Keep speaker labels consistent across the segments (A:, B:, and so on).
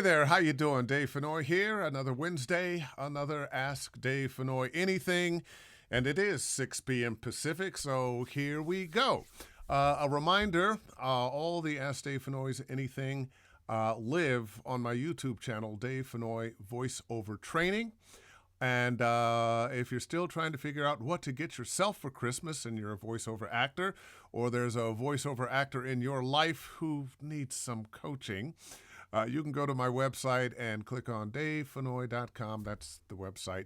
A: Hey there, how you doing? Dave Fennoy here. Another Wednesday, another Ask Dave Fennoy Anything, and it is 6 p.m. Pacific, so here we go. A reminder, all the Ask Dave Fennoy's Anything live on my YouTube channel, Dave Fennoy Voiceover Training. And if you're still trying to figure out what to get yourself for Christmas and you're a voiceover actor, or there's a voiceover actor in your life who needs some coaching, you can go to my website and click on davefennoy.com. That's the website.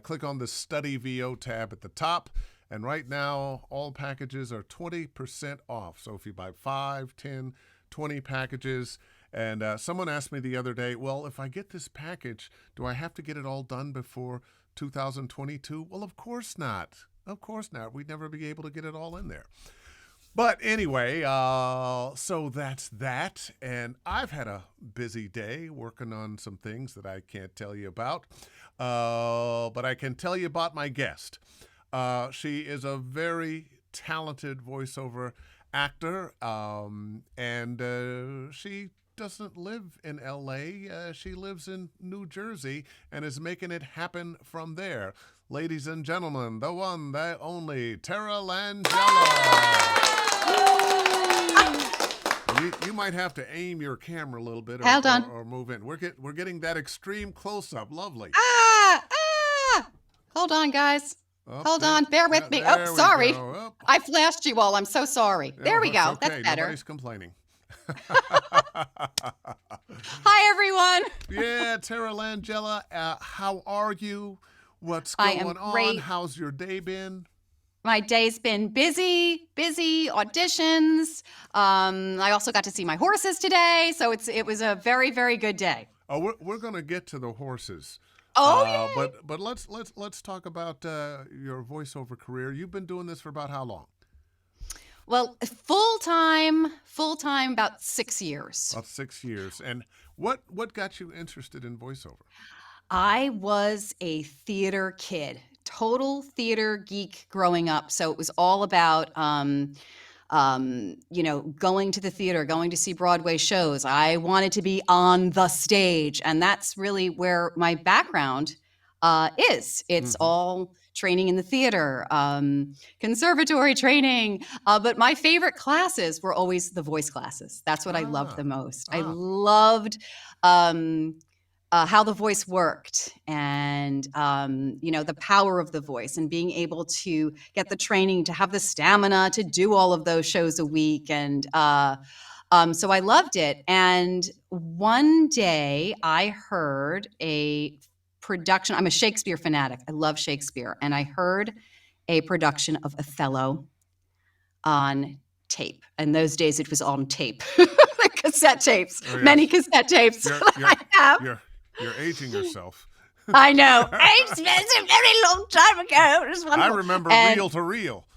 A: Click on the Study VO tab at the top. And right now, all packages are 20% off. So if you buy 5, 10, 20 packages, and someone asked me the other day, well, if I get this package, do I have to get it all done before 2022? Well, of course not. Of course not. We'd never be able to get it all in there. But anyway, so that's that. And I've had a busy day working on some things that I can't tell you about. But I can tell you about my guest. She is a very talented voiceover actor, and she doesn't live in L.A. She lives in New Jersey and is making it happen from there. Ladies and gentlemen, the one, the only, Tara Langella. You might have to aim your camera a little bit or move in. We're getting that extreme close-up. Lovely.
B: Hold on, guys. Hold on. Bear with me. Oh, sorry. I flashed you all. I'm so sorry. There we go.
A: Okay.
B: That's better.
A: Nobody's complaining.
B: Hi, everyone.
A: Yeah, Tara Langella, how are you? What's going on?
B: Great.
A: How's your day been?
B: My day's been busy auditions. I also got to see my horses today, so it was a very, very good day.
A: Oh, we're going to get to the horses.
B: Oh, yeah.
A: But let's talk about your voiceover career. You've been doing this for about how long?
B: Well, full time, about 6 years.
A: About 6 years. And what got you interested in voiceover?
B: I was a theater kid, total theater geek growing up. So it was all about, going to the theater, going to see Broadway shows. I wanted to be on the stage, and that's really where my background is. It's all training in the theater, conservatory training. But my favorite classes were always the voice classes. That's what I loved the most. I loved how the voice worked and, the power of the voice and being able to get the training, to have the stamina to do all of those shows a week. And so I loved it. And one day I heard a production. I'm a Shakespeare fanatic. I love Shakespeare. And I heard a production of Othello on tape. In those days, it was on tape, cassette tapes, many cassette tapes. I have.
A: You're aging yourself.
B: I know. It's a very long time ago. It was wonderful.
A: I remember reel to reel.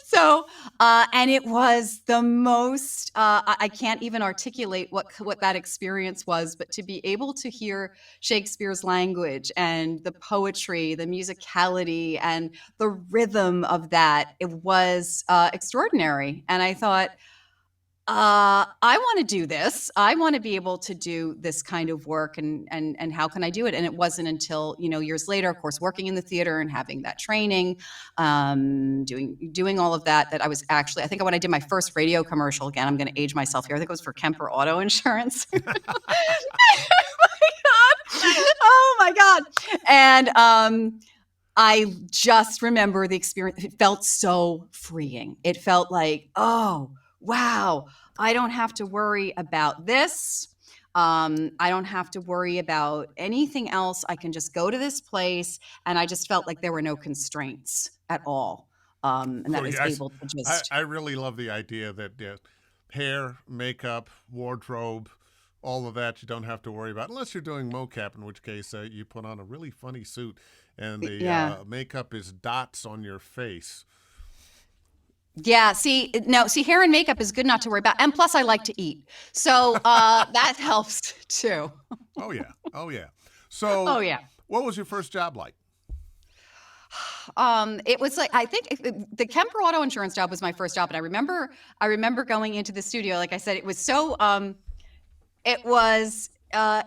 B: So, and it was the most, I can't even articulate what that experience was, but to be able to hear Shakespeare's language and the poetry, the musicality, and the rhythm of that, it was extraordinary. And I thought, I want to do this. I want to be able to do this kind of work, and how can I do it? And it wasn't until, years later, of course, working in the theater and having that training, doing all of that I was actually, I think when I did my first radio commercial, again, I'm going to age myself here. I think it was for Kemper Auto Insurance. Oh my God. And, I just remember the experience. It felt so freeing. It felt like, oh, wow, I don't have to worry about this. I don't have to worry about anything else. I can just go to this place. And I just felt like there were no constraints at all. And that I was able to just...
A: I really love the idea that hair, makeup, wardrobe, all of that you don't have to worry about, unless you're doing mocap, in which case you put on a really funny suit and the makeup is dots on your face.
B: Yeah, see, hair and makeup is good not to worry about. And plus, I like to eat. So that helps too.
A: Oh, yeah. So what was your first job like?
B: It was like, I think the Kemper Auto Insurance job was my first job. And I remember going into the studio, like I said, it was so, it was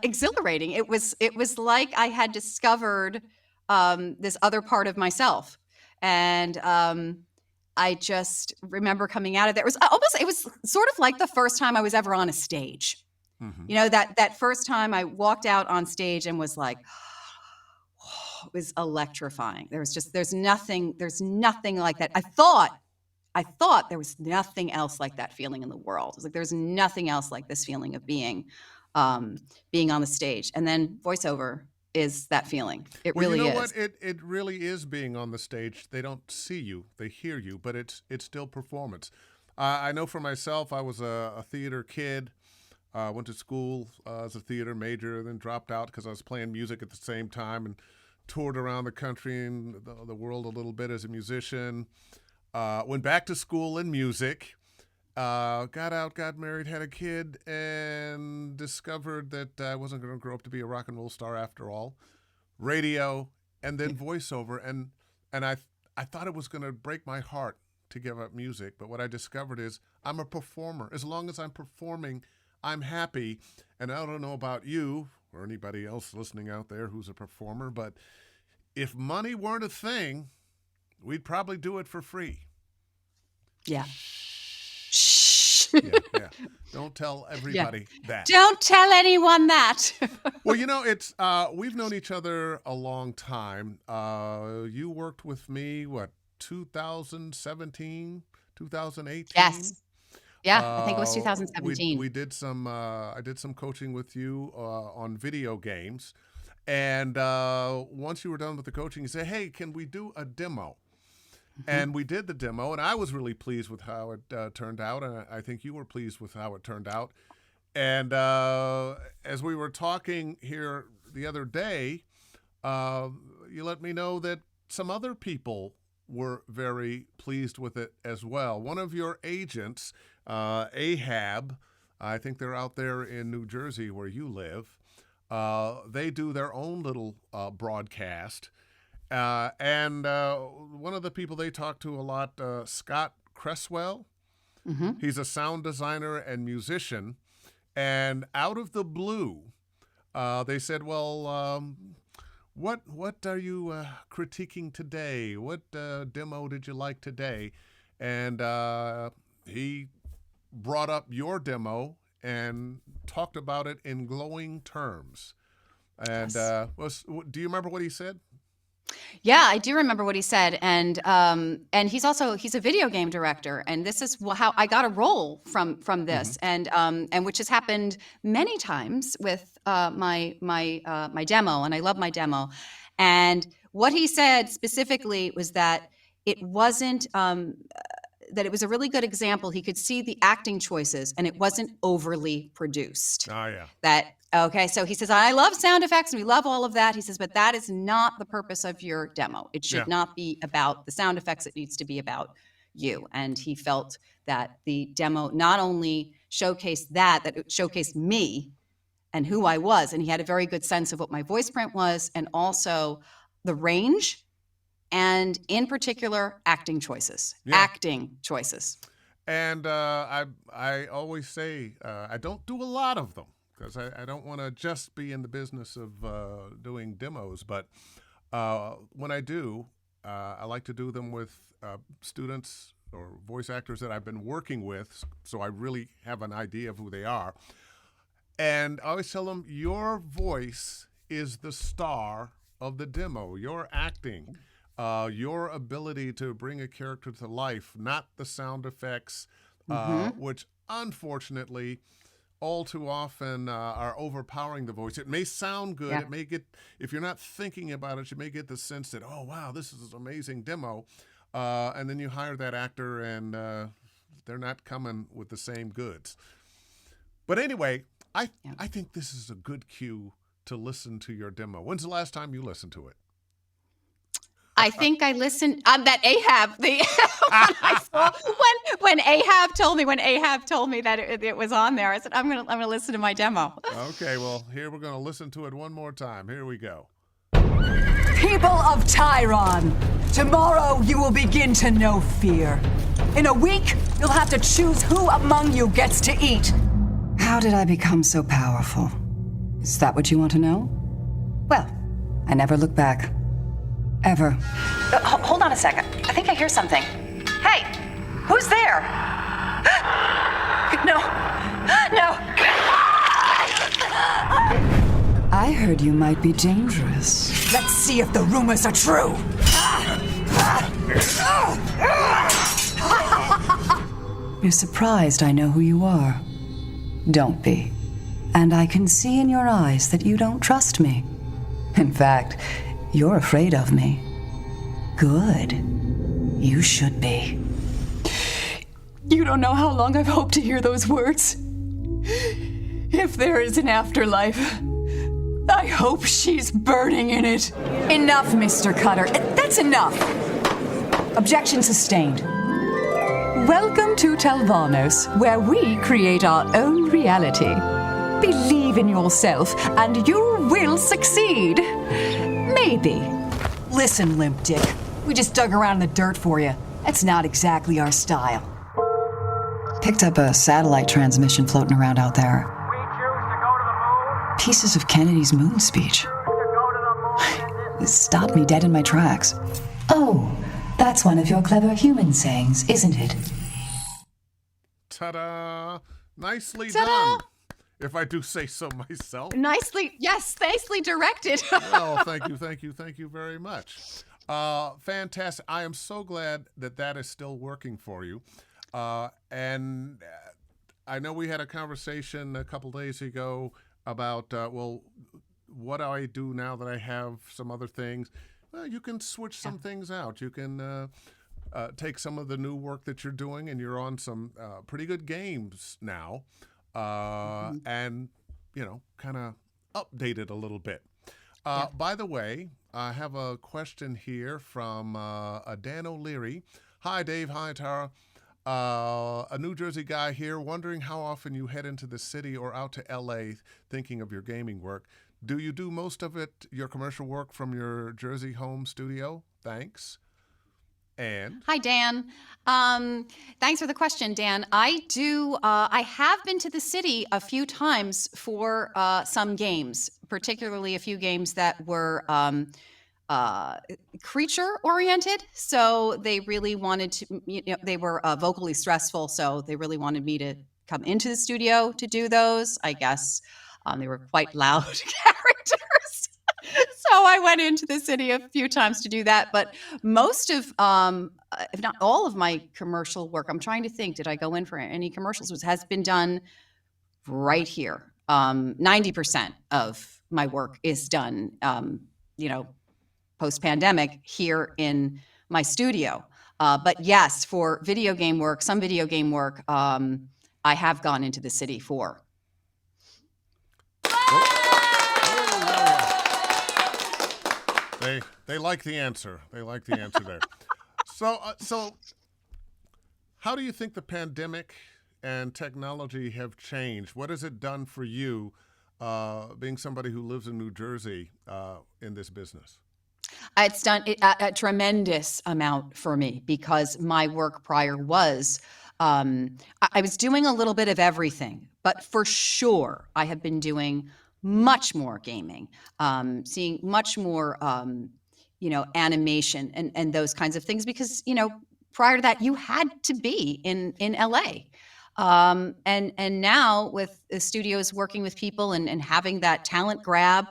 B: exhilarating. It was like I had discovered this other part of myself, and I just remember coming out of there. It was sort of like the first time I was ever on a stage. You know, that first time I walked out on stage and was like, it was electrifying. There's nothing like that. I thought there was nothing else like that feeling in the world. It was like there's nothing else like this feeling of being on the stage. And then voiceover is that feeling. It really is.
A: You know what? It really is being on the stage. They don't see you, they hear you, but it's still performance. I know for myself, I was a theater kid. Went to school as a theater major, then dropped out because I was playing music at the same time and toured around the country and the world a little bit as a musician. Went back to school in music, got out, got married, had a kid, and discovered that I wasn't going to grow up to be a rock and roll star after all. Radio, and then voiceover. And I thought it was going to break my heart to give up music. But what I discovered is I'm a performer. As long as I'm performing, I'm happy. And I don't know about you or anybody else listening out there who's a performer, but if money weren't a thing, we'd probably do it for free.
B: Yeah.
A: Yeah. Don't tell everybody that.
B: Don't tell anyone that.
A: Well, you know, it's we've known each other a long time. You worked with me, 2017, 2018?
B: Yes. Yeah, I think it was 2017.
A: We did some. I did some coaching with you on video games, and once you were done with the coaching, you said, "Hey, can we do a demo?" And we did the demo, and I was really pleased with how it turned out, and I think you were pleased with how it turned out. And as we were talking here the other day, you let me know that some other people were very pleased with it as well. One of your agents, Ahab, I think they're out there in New Jersey where you live. They do their own little broadcast. And one of the people they talk to a lot, Scott Cresswell, he's a sound designer and musician. And out of the blue, they said, well, what are you critiquing today? What demo did you like today? And he brought up your demo and talked about it in glowing terms. And
B: Yes.
A: Do you remember what he said?
B: Yeah, I do remember what he said, and he's a video game director, and this is how I got a role from this, and which has happened many times with my demo, and I love my demo, and what he said specifically was that it wasn't that it was a really good example. He could see the acting choices, and it wasn't overly produced.
A: Oh yeah.
B: Okay, so he says, I love sound effects and we love all of that. He says, but that is not the purpose of your demo. It should not be about the sound effects. It needs to be about you. And he felt that the demo not only showcased that it showcased me and who I was. And he had a very good sense of what my voice print was, and also the range, and in particular, acting choices.
A: And I always say I don't do a lot of them, because I don't want to just be in the business of doing demos. But when I do, I like to do them with students or voice actors that I've been working with, so I really have an idea of who they are. And I always tell them, your voice is the star of the demo, your acting, your ability to bring a character to life, not the sound effects, which unfortunately all too often are overpowering the voice. It may sound good.
B: Yeah.
A: It may get, if you're not thinking about it, you may get the sense that, oh, wow, this is an amazing demo. And then you hire that actor and they're not coming with the same goods. But anyway, I think this is a good cue to listen to your demo. When's the last time you listened to it?
B: I think I listened that Ahab. When Ahab told me that it was on there, I said, I'm gonna listen to my demo.
A: Okay, well, here we're gonna listen to it one more time. Here we go.
C: People of Tyron, tomorrow you will begin to know fear. In a week, you'll have to choose who among you gets to eat. How did I become so powerful? Is that what you want to know? Well, I never look back. Ever.
B: Hold on a second. I think I hear something. Hey, who's there? No. No.
C: I heard you might be dangerous. Let's see if the rumors are true. You're surprised I know who you are. Don't be. And I can see in your eyes that you don't trust me. In fact, you're afraid of me. Good. You should be. You don't know how long I've hoped to hear those words. If there is an afterlife, I hope she's burning in it. Enough, Mr. Cutter. That's enough. Objection sustained. Welcome to Telvanos, where we create our own reality. Believe in yourself, and you will succeed. Maybe. Listen, Limp Dick. We just dug around in the dirt for you. That's not exactly our style. Picked up a satellite transmission floating around out there.
D: We choose to go to the moon.
C: Pieces of Kennedy's moon speech.
D: To go to the moon.
C: It stopped me dead in my tracks. Oh, that's one of your clever human sayings, isn't it?
A: Ta-da! Nicely
B: Ta-da!
A: done. If I do say so myself.
B: Nicely directed.
A: Well, thank you very much. Fantastic. I am so glad that is still working for you. And I know we had a conversation a couple days ago about, what do I do now that I have some other things? Well, you can switch some things out. You can take some of the new work that you're doing, and you're on some pretty good games now, and, kind of update it a little bit. By the way, I have a question here from Dan O'Leary. Hi, Dave. Hi, Tara. A New Jersey guy here, wondering how often you head into the city or out to L.A. thinking of your gaming work. Do you do most of it, your commercial work, from your Jersey home studio? Thanks. And?
B: Hi, Dan. Thanks for the question, Dan. I have been to the city a few times for some games, particularly a few games that were creature-oriented. So they really wanted to, they were vocally stressful, so they really wanted me to come into the studio to do those. I guess they were quite loud characters. So I went into the city a few times to do that. But most of, if not all of my commercial work, I'm trying to think, did I go in for any commercials? It has been done right here. 90% of my work is done, post-pandemic here in my studio. But yes, for video game work, some video game work, I have gone into the city for.
A: They like the answer. They like the answer there. So how do you think the pandemic and technology have changed? What has it done for you, being somebody who lives in New Jersey, in this business?
B: It's done a tremendous amount for me because my work prior was, I was doing a little bit of everything, but for sure I have been doing much more gaming, seeing much more, animation and those kinds of things because, prior to that you had to be in LA. And now with the studios working with people and having that talent grab,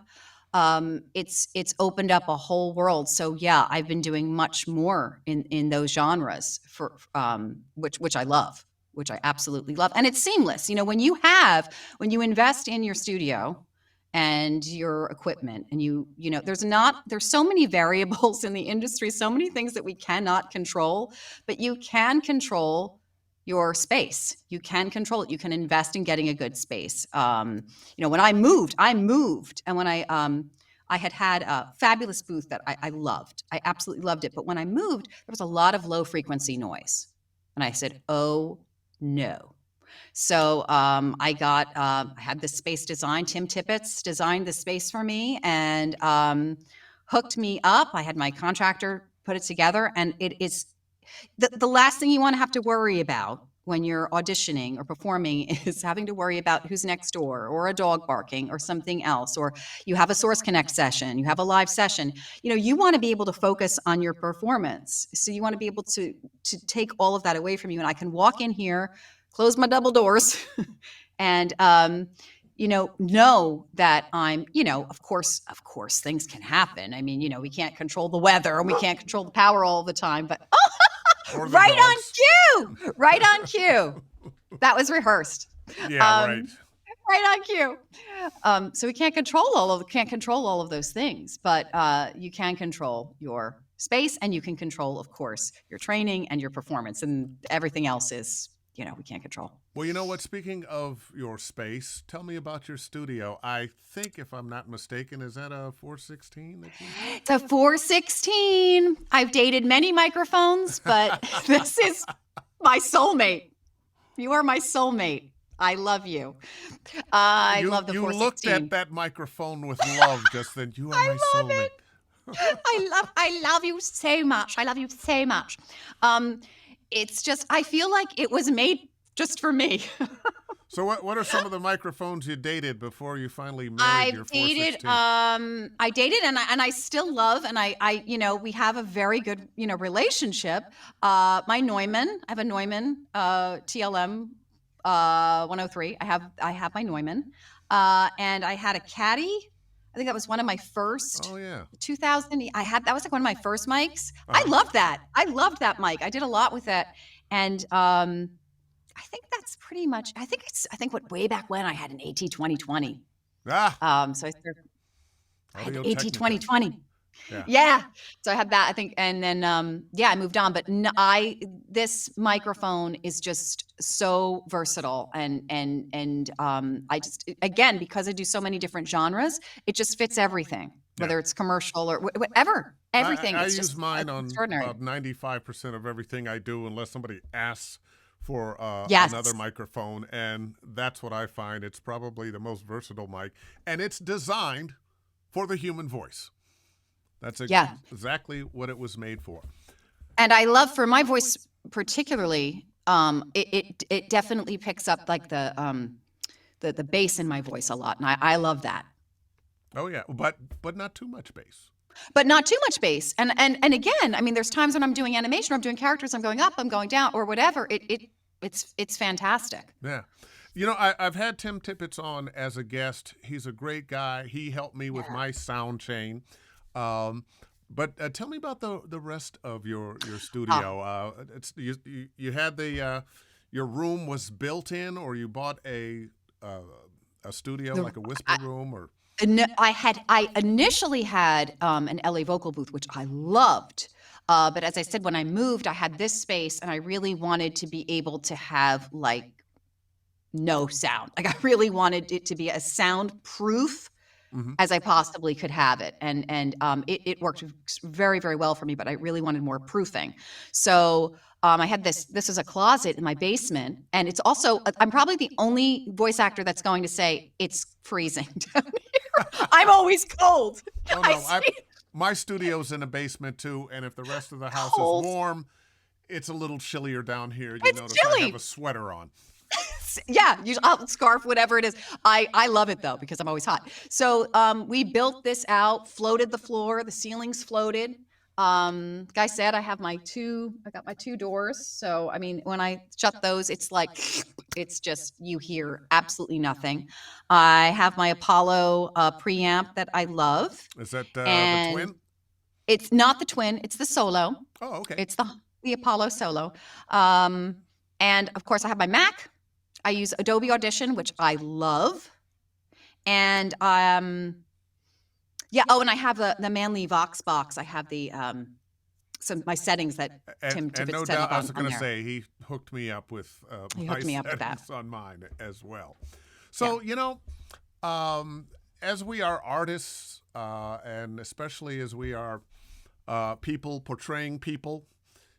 B: it's opened up a whole world. So yeah, I've been doing much more in those genres for which I love, which I absolutely love. And it's seamless. When you invest in your studio and your equipment and there's so many variables in the industry, so many things that we cannot control, but you can control your space. You can control it. You can invest in getting a good space. When I moved, and when I had a fabulous booth that I loved. I absolutely loved it. But when I moved, there was a lot of low frequency noise. And I said, oh no. So I had this space designed. Tim Tippett's designed the space for me and hooked me up. I had my contractor put it together, and it is the last thing you want to have to worry about when you're auditioning or performing is having to worry about who's next door or a dog barking or something else, or you have a Source Connect session, you have a live session, you want to be able to focus on your performance. So you want to be able to take all of that away from you. And I can walk in here, close my double doors and, know that I'm, of course, things can happen. I mean, we can't control the weather and we can't control the power all the time, but right on cue, right on cue. That was rehearsed.
A: Yeah, right.
B: Right on cue. So we can't control all of those things, but you can control your space, and you can control, of course, your training and your performance, and everything else is, we can't control.
A: Well, you know what? Speaking of your space, tell me about your studio. I think, if I'm not mistaken, is that a 416?
B: It's a 416. I've dated many microphones, but this is my soulmate. You are my soulmate. I love you. I love the 416.
A: You looked at that microphone with love just then. You are my soulmate.
B: I love you so much. I love you so much. It's just, I feel like it was made just for me.
A: So what are some of the microphones you dated before you finally married your 416?
B: I dated and I still love, and I we have a very good, relationship. My Neumann, I have a Neumann TLM 103. I have my Neumann. And I had a Caddy. I think that was one of my first.
A: Oh yeah.
B: 2000. That was like one of my first mics. I loved that. I loved that mic. I did a lot with it. And I think that's pretty much. I think what way back when I had an AT2020. So I started. I had an AT2020. Yeah. So I had that, I think, and then I moved on. But this microphone is just so versatile, and I just, again, because I do so many different genres, it just fits everything, whether it's commercial or whatever. Everything.
A: I use mine on about 95% of everything I do, unless somebody asks for another microphone, and that's what I find. It's probably the most versatile mic, and it's designed for the human voice. That's exactly what it was made for.
B: And I love, for my voice particularly, it definitely picks up like the bass in my voice a lot, and I love that.
A: Oh yeah, but not too much bass.
B: But not too much bass. And again, I mean, there's times when I'm doing animation, or I'm doing characters, I'm going up, I'm going down, or whatever. It's fantastic.
A: Yeah. I've had Tim Tippett's on as a guest. He's a great guy. He helped me with my sound chain. But tell me about the rest of your studio. You had your room was built in, or you bought a studio, like a whisper room, or?
B: I initially had an LA vocal booth, which I loved. But as I said, when I moved, I had this space, and I really wanted to be able to have like no sound. Like, I really wanted it to be as soundproof as I possibly could have it. And it worked very, very well for me, but I really wanted more proofing. So I had this is a closet in my basement, and it's also, I'm probably the only voice actor that's going to say it's freezing down here. I'm always cold.
A: Oh, no, my studio's in a basement too, and if the rest of the house is warm, it's a little chillier down here. You notice chilly. I have a sweater on.
B: Yeah, scarf, whatever it is. I love it though, because I'm always hot. So we built this out, floated the floor, the ceilings floated. Guy said I got my two doors. So I mean, when I shut those, it's like, it's just, you hear absolutely nothing. I have my Apollo preamp that I love.
A: Is that the twin?
B: It's not the twin, it's the Solo.
A: Oh, okay.
B: It's the Apollo Solo. And of course I have my Mac. I use Adobe Audition, which I love. And and I have the Manly Vox box. I have the my settings that Tim Tippett
A: no
B: set
A: doubt,
B: up on.
A: I was going to say, he hooked me up with my settings
B: that
A: on mine as well. So, as we are artists, and especially as we are people portraying people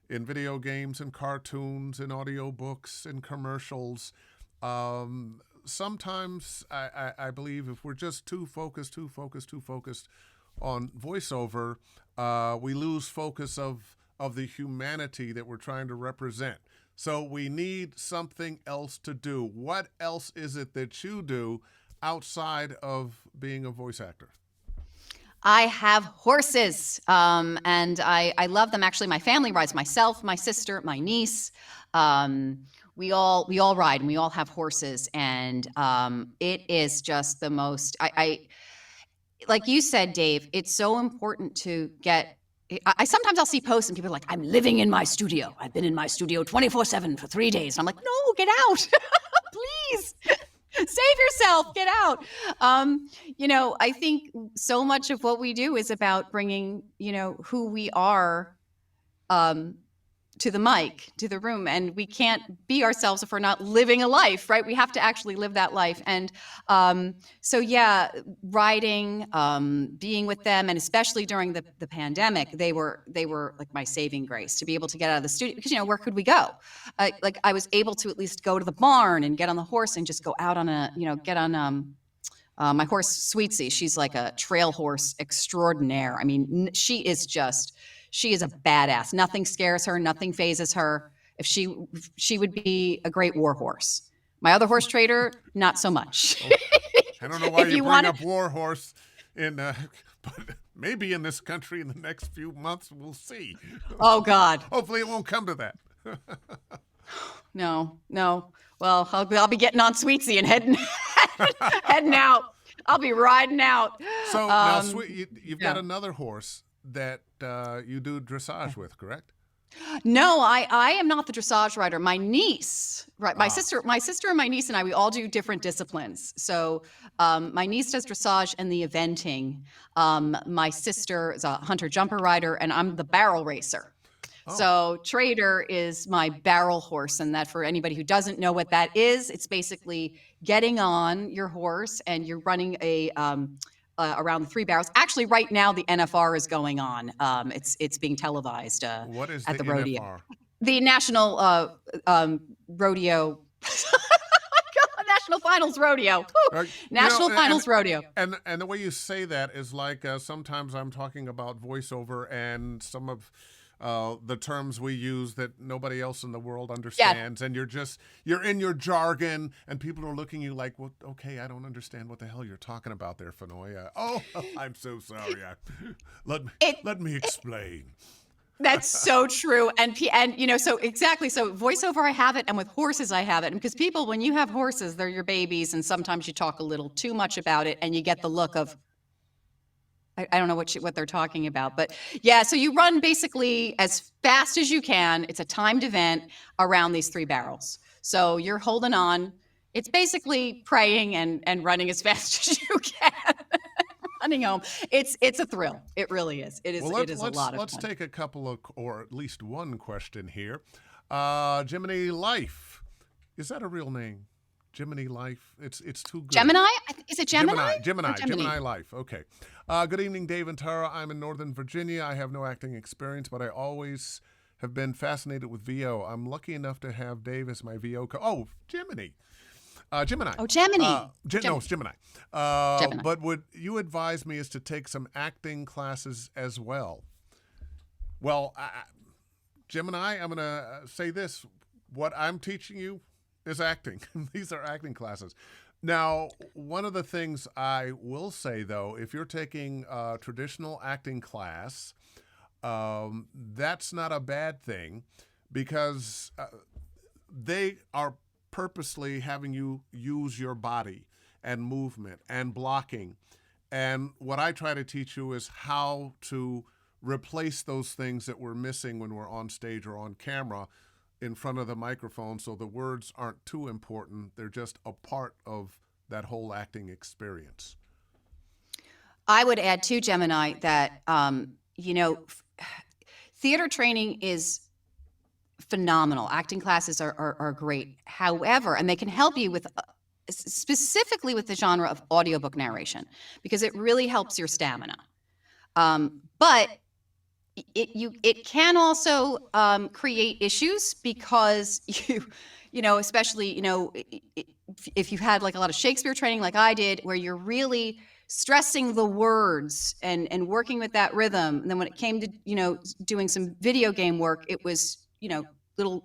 A: in video games and cartoons and audiobooks and commercials, sometimes I believe if we're just too focused on voiceover, we lose focus of the humanity that we're trying to represent. So we need something else to do. What else is it that you do outside of being a voice actor?
B: I have horses, and I love them. Actually, my family rides. Myself, my sister, my niece. We all ride, and we all have horses, and it is just the most. I like you said, Dave. It's so important to get. Sometimes I'll see posts and people are like, "I'm living in my studio. I've been in my studio 24/7 for 3 days." And I'm like, "No, get out, please." Save yourself, get out. I think so much of what we do is about bringing, who we are to the mic, to the room. And we can't be ourselves if we're not living a life, right? We have to actually live that life. And writing, being with them, and especially during the pandemic, they were like my saving grace to be able to get out of the studio because, where could we go? I was able to at least go to the barn and get on the horse and just go out on get on my horse, Sweetsy. She's like a trail horse extraordinaire. I mean, she is a badass. Nothing scares her. Nothing phases her. If she would be a great war horse. My other horse trader, not so much.
A: I don't know why you bring up war horse but maybe in this country in the next few months, we'll see.
B: Oh, God.
A: Hopefully it won't come to that.
B: No. Well, I'll be getting on Sweetsy and heading out. I'll be riding out.
A: So now, you've got another horse that you do dressage with, correct?
B: No, I am not the dressage rider. My niece, right? My sister and my niece and I, we all do different disciplines. So my niece does dressage and the eventing. My sister is a hunter jumper rider, and I'm the barrel racer. So Trader is my barrel horse, and that for anybody who doesn't know what that is, it's basically getting on your horse and you're running around the 3 barrels. Actually, right now the NFR is going on. It's being televised
A: what is
B: at the rodeo.
A: NFR?
B: The National Rodeo. National Finals Rodeo. National Finals Rodeo.
A: And the way you say that is like sometimes I'm talking about voiceover and some of the terms we use that nobody else in the world understands, and you're in your jargon, and people are looking at you like, well, okay, I don't understand what the hell you're talking about there, Fennoy. I'm so sorry. Let me explain.
B: That's so true. And so exactly. So voiceover, I have it. And with horses, I have it. And because people, when you have horses, they're your babies. And sometimes you talk a little too much about it and you get the look of, I don't know what they're talking about, but yeah. So you run basically as fast as you can. It's a timed event around these 3 barrels. So you're holding on. It's basically praying and running as fast as you can. Running home. It's a thrill. It really is. It is.
A: Well,
B: it is a lot of fun.
A: Let's take a couple of, or at least one question here. Gemini Life. Is that a real name? Gemini Life. It's too good.
B: Gemini? Is it Gemini?
A: Gemini Life. Okay. Good evening, Dave and Tara. I'm in Northern Virginia. I have no acting experience, but I always have been fascinated with VO. I'm lucky enough to have Dave as my VO. Gemini. Gemini.
B: Oh, Gemini.
A: No, it's Gemini.
B: Gemini.
A: But would you advise me is to take some acting classes as well? Well, Gemini, I'm going to say this. What I'm teaching you is acting. These are acting classes. Now, one of the things I will say, though, if you're taking a traditional acting class, that's not a bad thing because they are purposely having you use your body and movement and blocking. And what I try to teach you is how to replace those things that we're missing when we're on stage or on camera in front of the microphone, so the words aren't too important. They're just a part of that whole acting experience.
B: I would add too, Gemini, that, theater training is phenomenal. Acting classes are great. However, and they can help you with specifically with the genre of audiobook narration because it really helps your stamina. But it can also create issues because especially if you've had like a lot of Shakespeare training like I did, where you're really stressing the words and working with that rhythm. And then when it came to doing some video game work, it was little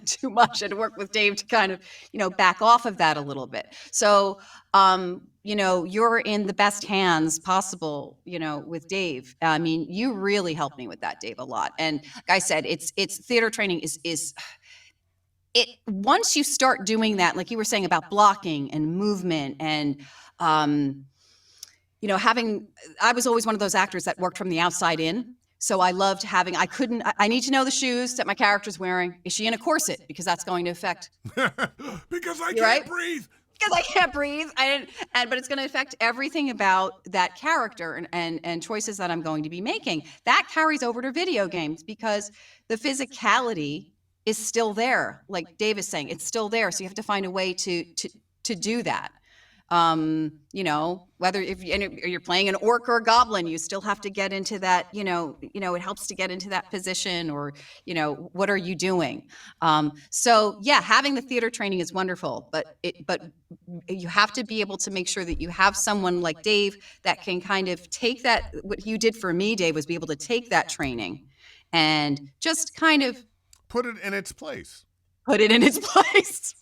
B: too much. I had to work with Dave to kind of, back off of that a little bit. So, you're in the best hands possible, with Dave. I mean, you really helped me with that, Dave, a lot. And like I said, it's theater training is it, once you start doing that, like you were saying about blocking and movement and, I was always one of those actors that worked from the outside in. So I loved I need to know the shoes that my character's wearing. Is she in a corset? Because that's going to affect.
A: Because I can't breathe.
B: Because I can't breathe. But it's going to affect everything about that character and choices that I'm going to be making. That carries over to video games because the physicality is still there. Like Dave is saying, it's still there. So you have to find a way to do that. Whether if you're playing an orc or a goblin, you still have to get into that, it helps to get into that position or, what are you doing? So yeah, having the theater training is wonderful, but you have to be able to make sure that you have someone like Dave that can kind of take that. What you did for me, Dave, was be able to take that training and just kind of
A: put it in its place.
B: Put it in its place.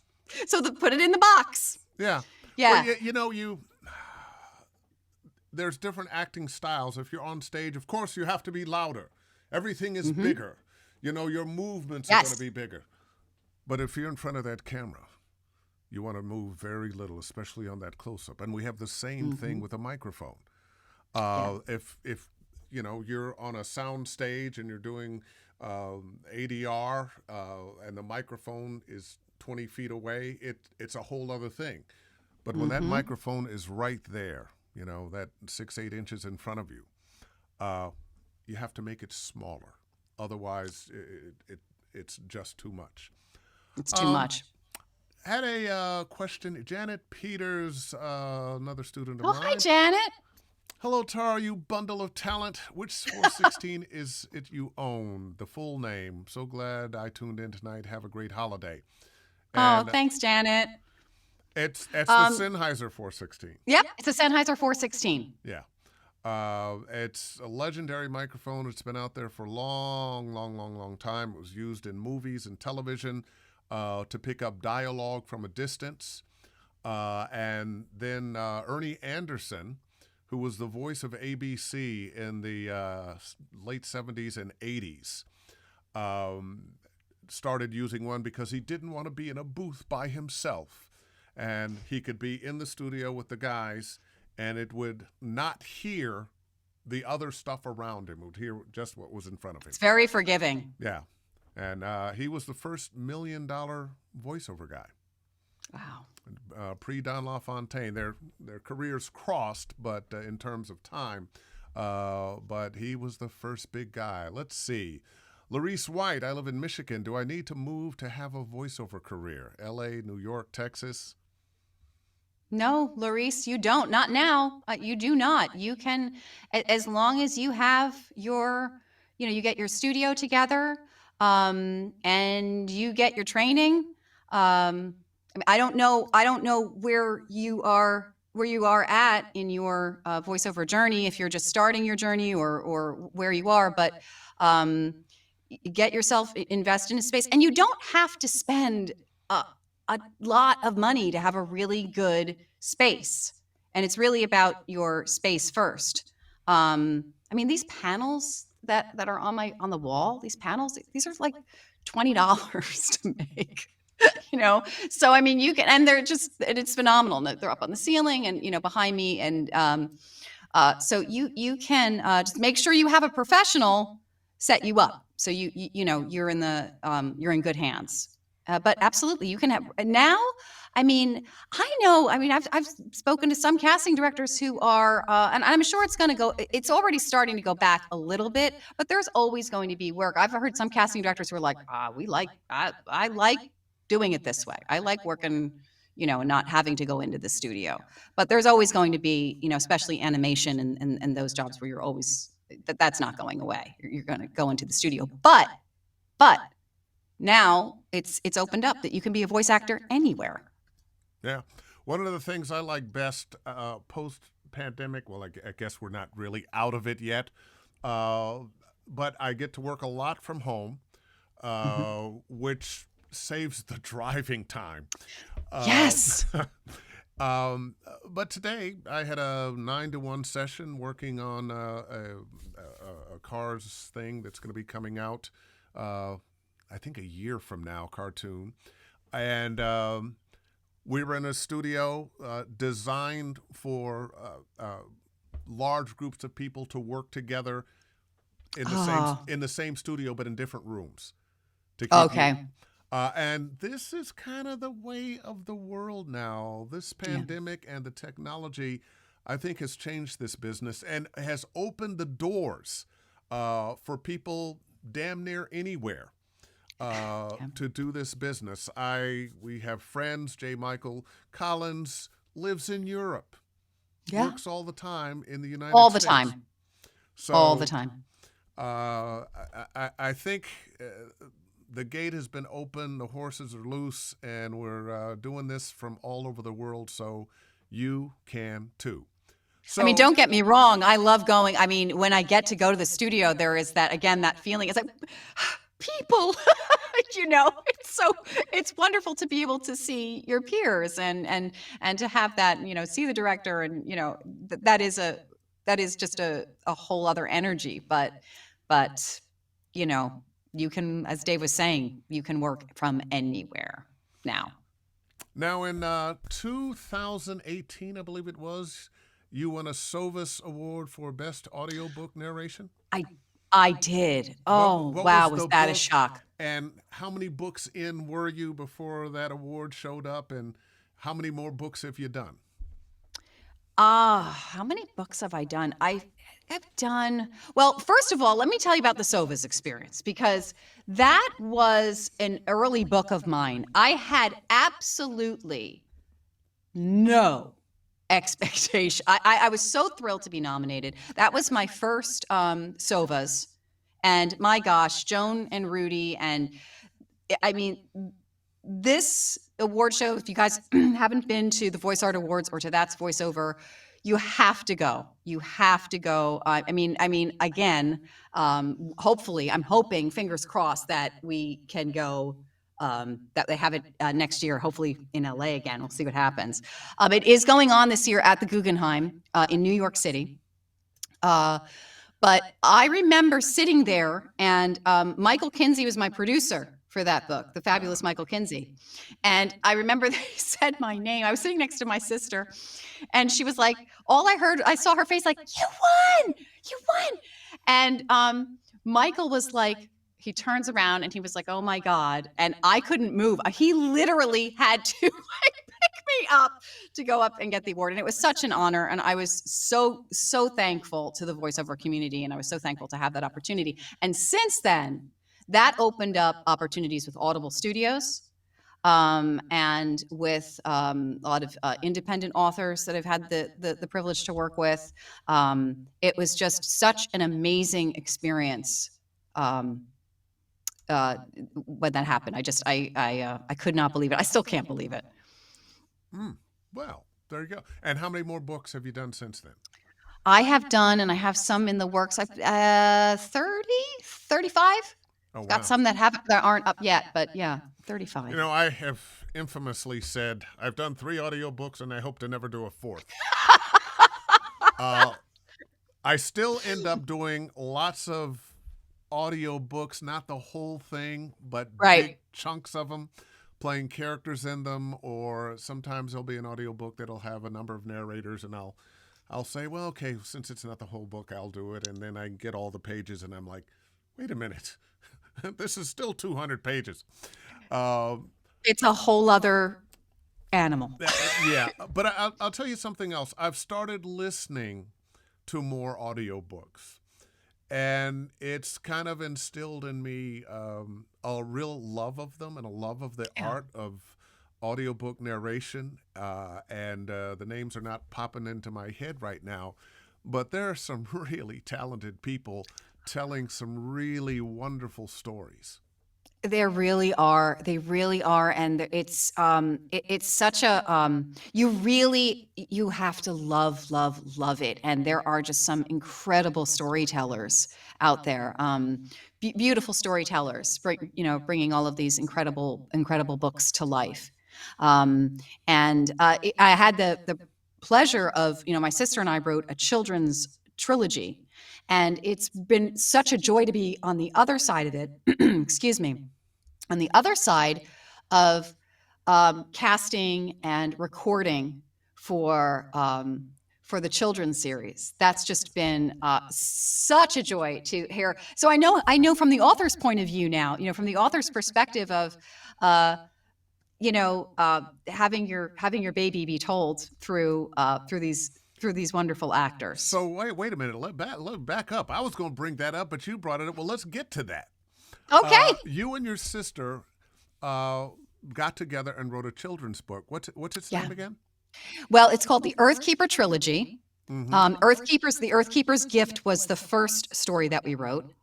B: So put it in the box.
A: Yeah.
B: Yeah.
A: Well, there's different acting styles. If you're on stage, of course, you have to be louder. Everything is bigger. Your movements are going to be bigger. But if you're in front of that camera, you want to move very little, especially on that close-up. And we have the same thing with a microphone. If you're on a sound stage and you're doing ADR and the microphone is 20 feet away, it's a whole other thing. But when that microphone is right there, that 6-8 inches in front of you, you have to make it smaller. Otherwise, it's just too much.
B: It's too much.
A: Had a question. Janet Peters, another student of mine.
B: Hi, Janet.
A: Hello, Tara, you bundle of talent. Which 416 is it you own? The full name. So glad I tuned in tonight. Have a great holiday. And,
B: thanks, Janet.
A: It's the Sennheiser 416.
B: Yep, it's a Sennheiser 416.
A: Yeah. It's a legendary microphone. It's been out there for a long time. It was used in movies and television to pick up dialogue from a distance. And then Ernie Anderson, who was the voice of ABC in the late 70s and 80s, started using one because he didn't want to be in a booth by himself. And he could be in the studio with the guys, and it would not hear the other stuff around him. It would hear just what was in front of him.
B: It's very forgiving.
A: Yeah. And he was the first $1 million voiceover guy.
B: Wow.
A: Pre-Don LaFontaine. Their careers crossed, but in terms of time. But he was the first big guy. Let's see. Larice White, I live in Michigan. Do I need to move to have a voiceover career? L.A., New York, Texas?
B: No, Larice, you don't. Not now. You do not. You can, as long as you have your, you get your studio together and you get your training. I don't know where you are at in your voiceover journey, if you're just starting your journey or where you are, but get yourself, invest in a space. And you don't have to spend a lot of money to have a really good space. And it's really about your space first. These panels that are on the wall, these panels, these are like $20 to make. So you can, and it's phenomenal. They're up on the ceiling and behind me, and so you can just make sure you have a professional set you up, so you're in good hands. But absolutely, you can have now. I've spoken to some casting directors who are, and I'm sure it's already starting to go back a little bit, but there's always going to be work. I've heard some casting directors who are like, I like doing it this way. I like working, and not having to go into the studio. But there's always going to be, especially animation and those jobs where you're always, that's not going away. You're going to go into the studio. But now it's opened up that you can be a voice actor anywhere.
A: Yeah. One of the things I like best post-pandemic, well, I guess we're not really out of it yet, but I get to work a lot from home. which saves the driving time.
B: Yes.
A: But today I had a 9-to-1 session working on a Cars thing that's going to be coming out, I think a year from now, cartoon. And we were in a studio designed for large groups of people to work together in the same studio, but in different rooms. To keep
B: Okay.
A: and this is kind of the way of the world now. This pandemic and the technology, I think, has changed this business and has opened the doors for people damn near anywhere to do this business. We have friends. J. Michael Collins lives in Europe, works all the time in the United
B: All
A: States.
B: the time.
A: So,
B: All the time.
A: I think the gate has been open, the horses are loose, and we're doing this from all over the world, so you can too. So,
B: I mean, don't get me wrong. I love going. I mean, when I get to go to the studio, there is that, again, that feeling. It's like, people, it's wonderful to be able to see your peers and to have that, see the director, and, that is just a whole other energy. But, you can, as Dave was saying, you can work from anywhere now.
A: Now, in 2018, I believe it was, you won a Sovas Award for Best Audiobook Narration?
B: I did. Oh,
A: What
B: wow,
A: was
B: was
A: the
B: that a
A: book?
B: shock?
A: And how many books in were you before that award showed up? And how many more books have you done?
B: How many books have I done? I have done, well, first of all, let me tell you about the Sovas experience, because that was an early book of mine. I had absolutely no expectation. I was so thrilled to be nominated. That was my first Sovas. And my gosh, Joan and Rudy, and I mean, this award show, if you guys haven't been to the Voice Art Awards or to That's Voiceover, you have to go. You have to go. I mean, again, hopefully, I'm hoping, fingers crossed, that we can go, that they have it next year, hopefully in LA again. We'll see what happens. It is going on this year at the Guggenheim in New York City. But I remember sitting there, and Michael Kinsey was my producer for that book, the fabulous Michael Kinsey. And I remember they said my name. I was sitting next to my sister, and she was like, I saw her face like, you won. And Michael was like, he turns around and he was like, oh my God. And I couldn't move. He literally had to pick me up to go up and get the award. And it was such an honor. And I was so, so thankful to the voiceover community. And I was so thankful to have that opportunity. And since then, that opened up opportunities with Audible Studios, and with a lot of independent authors that I've had the privilege to work with. It was just such an amazing experience when that happened. I could not believe it. I still can't believe it.
A: Well, there you go. And how many more books have you done since then?
B: I have done, and I have some in the works. I've 30, 35.
A: Oh, wow.
B: Got some that aren't up yet, but yeah, 35.
A: I have infamously said I've done 3 audiobooks and I hope to never do a 4th. I still end up doing lots of audiobooks, not the whole thing, but big chunks of them, playing characters in them, or sometimes there'll be an audiobook that'll have a number of narrators, and I'll say, well, okay, since it's not the whole book, I'll do it, and then I get all the pages, and I'm like, wait a minute. This is still 200 pages.
B: It's a whole other animal.
A: Yeah, but I'll tell you something else. I've started listening to more audiobooks, and it's kind of instilled in me a real love of them and a love of the art of audiobook narration. And the names are not popping into my head right now, but there are some really talented people telling some really wonderful stories.
B: There really are. They really are, and it's such a you have to love it. And there are just some incredible storytellers out there, beautiful storytellers, bringing all of these incredible books to life. And I had the pleasure of, my sister and I wrote a children's trilogy, and it's been such a joy to be on the other side of it. Excuse me, on the other side of casting and recording for the children's series. That's just been such a joy to hear. So I know from the author's point of view now, from the author's perspective of, having your baby be told through these wonderful actors.
A: So wait a minute. Let back up. I was going to bring that up, but you brought it up. Well, let's get to that.
B: Okay.
A: You and your sister got together and wrote a children's book. What's its name again?
B: Well, it's called the Earthkeeper Trilogy. The Earthkeeper's Gift was the first story that we wrote.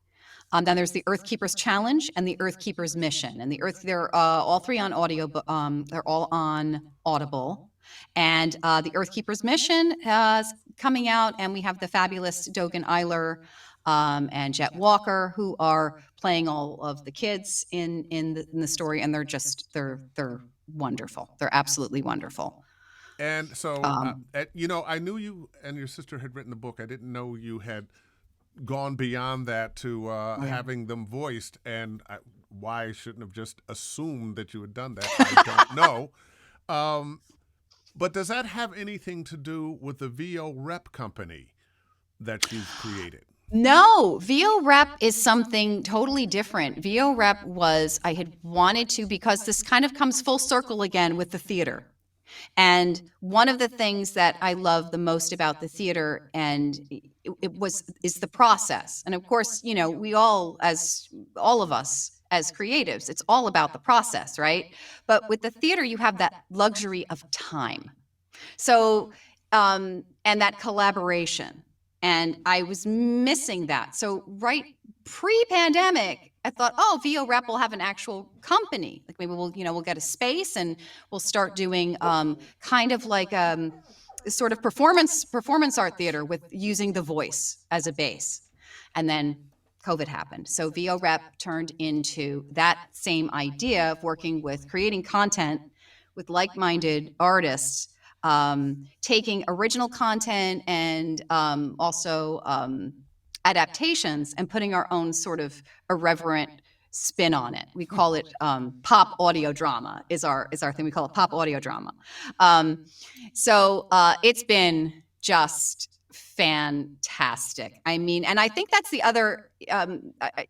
B: Then there's the Earthkeeper's Challenge and the Earthkeeper's Mission. And they're all three on Audiobook. They're all on Audible. And the Earthkeeper's Mission is coming out, and we have the fabulous Dogan Eiler and Jet Walker, who are playing all of the kids in the story, and they're wonderful. They're absolutely wonderful.
A: And so, I knew you and your sister had written the book. I didn't know you had gone beyond that to having them voiced. And why I shouldn't have just assumed that you had done that, I don't know. But does that have anything to do with the VO Rep company that you've created?
B: No, VO Rep is something totally different. VO Rep I had wanted to, because this kind of comes full circle again with the theater. And one of the things that I love the most about the theater is the process. And of course, we all of us as creatives, it's all about the process, right? But with the theater, you have that luxury of time. So, and that collaboration. And I was missing that. So right pre-pandemic, I thought, VO Rep will have an actual company. Like maybe we'll get a space and we'll start doing kind of like sort of performance art theater with using the voice as a base. And then COVID happened. So VO Rep turned into that same idea of working with creating content with like-minded artists, taking original content and also adaptations and putting our own sort of irreverent spin on it. We call it pop audio drama is our thing. We call it pop audio drama. So it's been just fantastic. I mean, and I think that's the other,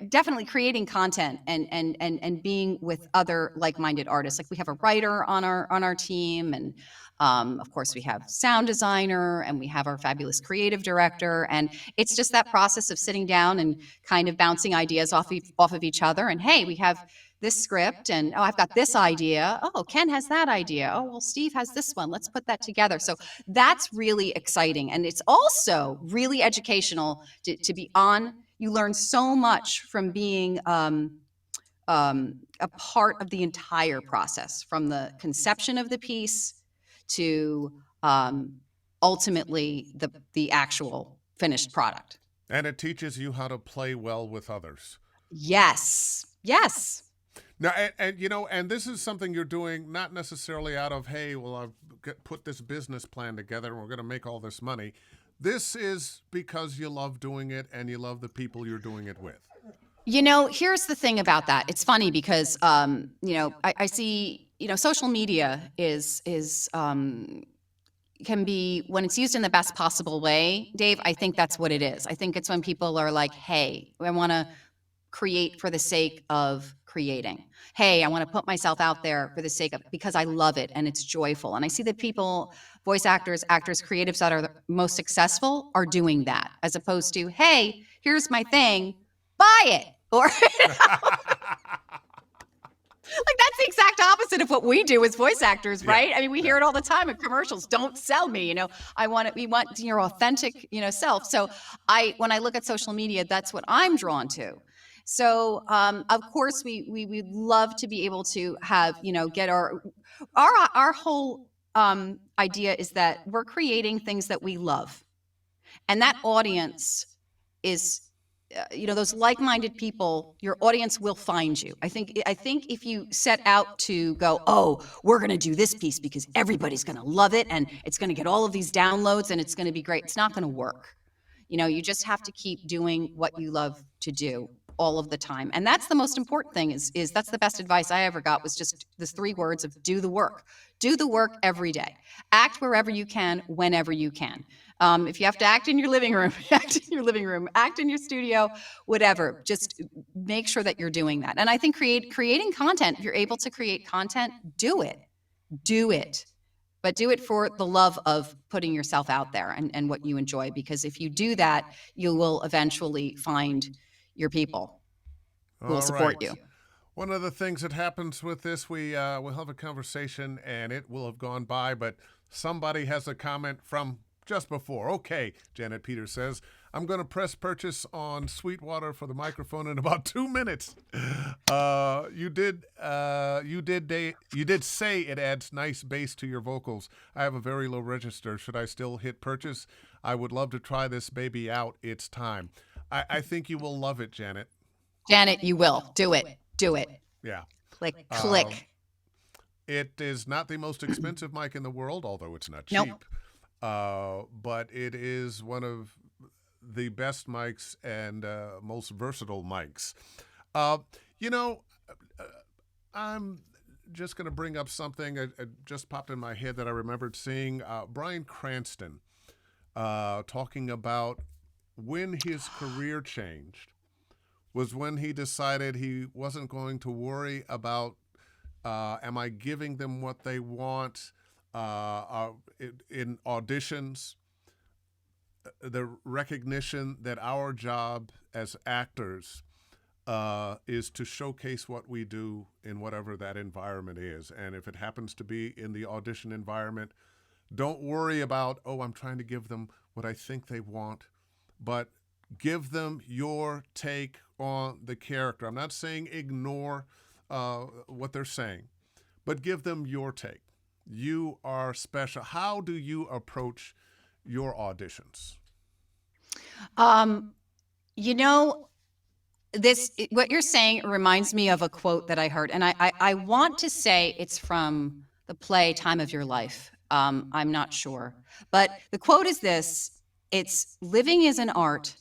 B: definitely creating content and being with other like-minded artists. Like we have a writer on our team, and of course we have sound designer, and we have our fabulous creative director. And it's just that process of sitting down and kind of bouncing ideas off of each other. And hey, we have this script, and I've got this idea. Oh, Ken has that idea. Oh, well, Steve has this one. Let's put that together. So that's really exciting. And it's also really educational to be on. You learn so much from being a part of the entire process, from the conception of the piece to ultimately the actual finished product.
A: And it teaches you how to play well with others.
B: Yes.
A: Now, and this is something you're doing not necessarily out of, hey, well, I've put this business plan together and we're going to make all this money. This is because you love doing it and you love the people you're doing it with.
B: Here's the thing about that. It's funny because, I see, social media can be, when it's used in the best possible way, Dave, I think that's what it is. I think it's when people are like, hey, I want to create for the sake of creating. Hey, I want to put myself out there for the sake of, because I love it and it's joyful. And I see that people, voice actors, creatives that are the most successful are doing that, as opposed to, hey, here's my thing, buy it. Or like that's the exact opposite of what we do as voice actors, right? I mean, we hear it all the time in commercials. Don't sell me, we want your authentic, self. So when I look at social media, that's what I'm drawn to. So, of course, we would love to be able to have, get our whole idea is that we're creating things that we love, and that audience is those like-minded people. Your audience will find you. I think if you set out to go, oh, we're going to do this piece because everybody's going to love it and it's going to get all of these downloads and it's going to be great, it's not going to work. You just have to keep doing what you love to do all of the time. And that's the most important thing is that's the best advice I ever got, was just this 3 words of do the work. Do the work every day. Act wherever you can, whenever you can. If you have to act in your living room, act in your living room, act in your studio, whatever. Just make sure that you're doing that. And I think creating content, if you're able to create content, do it. Do it. But do it for the love of putting yourself out there and what you enjoy. Because if you do that, you will eventually find your people who will support you.
A: One of the things that happens with this, we'll have a conversation and it will have gone by, but somebody has a comment from just before. Okay, Janet Peters says, I'm going to press purchase on Sweetwater for the microphone in about 2 minutes. You did say it adds nice bass to your vocals. I have a very low register. Should I still hit purchase? I would love to try this baby out. It's time. I think you will love it, Janet.
B: Janet, you will. Do it. Do it.
A: Yeah.
B: Click.
A: It is not the most expensive mic in the world, although it's not cheap.
B: Nope.
A: But it is one of the best mics and most versatile mics. I'm just going to bring up something that just popped in my head that I remembered seeing. Bryan Cranston talking about when his career changed was when he decided he wasn't going to worry about am I giving them what they want in auditions. The recognition that our job as actors is to showcase what we do in whatever that environment is. And if it happens to be in the audition environment, don't worry about, I'm trying to give them what I think they want, but give them your take on the character. I'm not saying ignore what they're saying, but give them your take. You are special. How do you approach your auditions?
B: What you're saying reminds me of a quote that I heard, and I want to say it's from the play Time of Your Life. I'm not sure, but the quote is this: it's living is an art.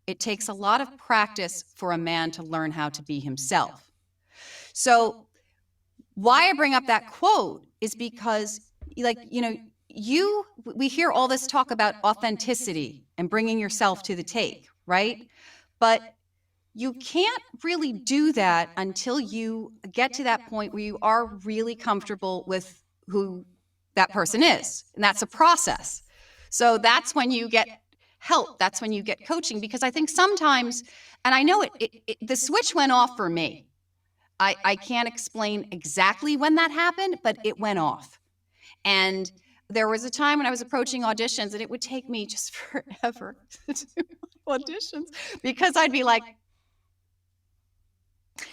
B: It takes a lot of practice for a man to learn how to be himself. So why I bring up that quote is because, we hear all this talk about authenticity and bringing yourself to the take, right? But you can't really do that until you get to that point where you are really comfortable with who that person is. And that's a process. So that's when you get help. That's when you get coaching, because I think sometimes, and I know the switch went off for me. I can't explain exactly when that happened, but it went off. And there was a time when I was approaching auditions and it would take me just forever to do auditions, because I'd be like,